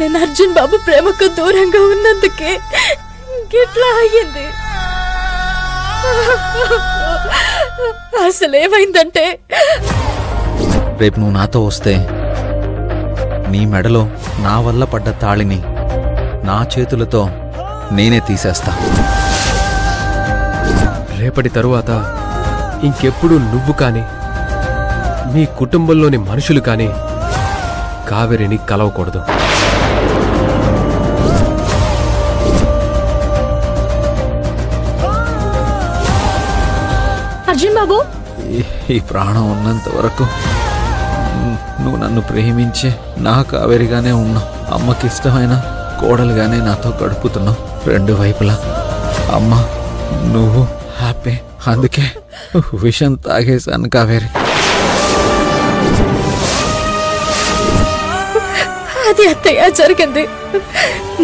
నేను అర్జున్ బాబు ప్రేమకు దూరంగా ఉన్నందుకే గిట్లా అయ్యింది. అసలేమైందంటే రేపు నువ్వు నాతో వస్తే నీ మెడలో నా వల్ల పడ్డ తాళిని నా చేతులతో నేనే తీసేస్తా. రేపటి తరువాత ఇంకెప్పుడు నువ్వు కాని మీ కుటుంబంలోని మనుషులు కాని కావేరిని కలవకూడదు. అర్జున్ బాబు, ఈ ప్రాణం ఉన్నంత వరకు నువ్వు నన్ను ప్రేమించే నా కావేరిగానే ఉన్నావు. అమ్మకి ఇష్టమైన కోడలుగానే నాతో గడుపుతున్నావు. రెండు వైపులా అమ్మ నువ్వు హ్యాపీ. అందుకే విషం తాగేశాను కావేరి. అది అత్తయ్య జరిగింది.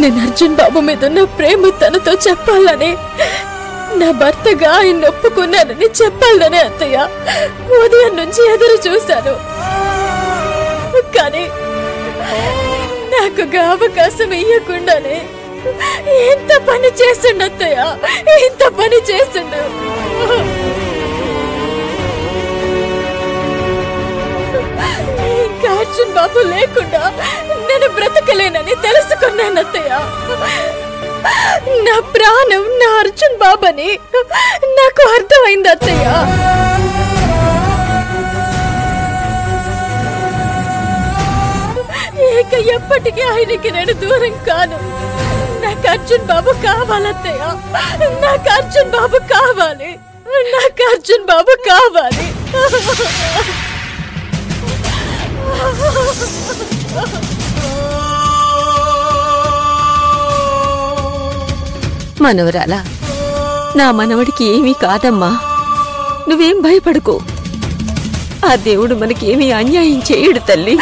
నేను అర్జున్ బాబు మీద ఉన్న ప్రేమ తనతో చెప్పాలని, నా భర్తగా ఆయన ఒప్పుకున్నానని చెప్పాలని అత్తయ్య ఉదయం నుంచి ఎదురు చూశాను. కానీ నాకు అవకాశం ఇయ్యకుండానే ఎంత పని చేస్తుండ అత్తయ్య, ఎంత పని చేస్తుండు. ఇంకా అర్జున్ బాబు లేకుండా నేను బ్రతకలేనని తెలుసుకున్నాను అత్తయ్య. నా ప్రాణం నా అర్జున్ బాబని నాకు అర్థమైంది అత్తయ్య. ఇక ఎప్పటికీ ఆయనకి నేను దూరం కాను. నాకు అర్జున్ బాబు కావాలత్తయ్య, నాకు అర్జున్ బాబు కావాలి, నాకు అర్జున్ బాబు కావాలి. మనవరాలా, నా మనవడికి ఏమీ కాదమ్మా, నువ్వేం భయపడకు. ఆ దేవుడు మనకేమీ అన్యాయం చేయడు తల్లి.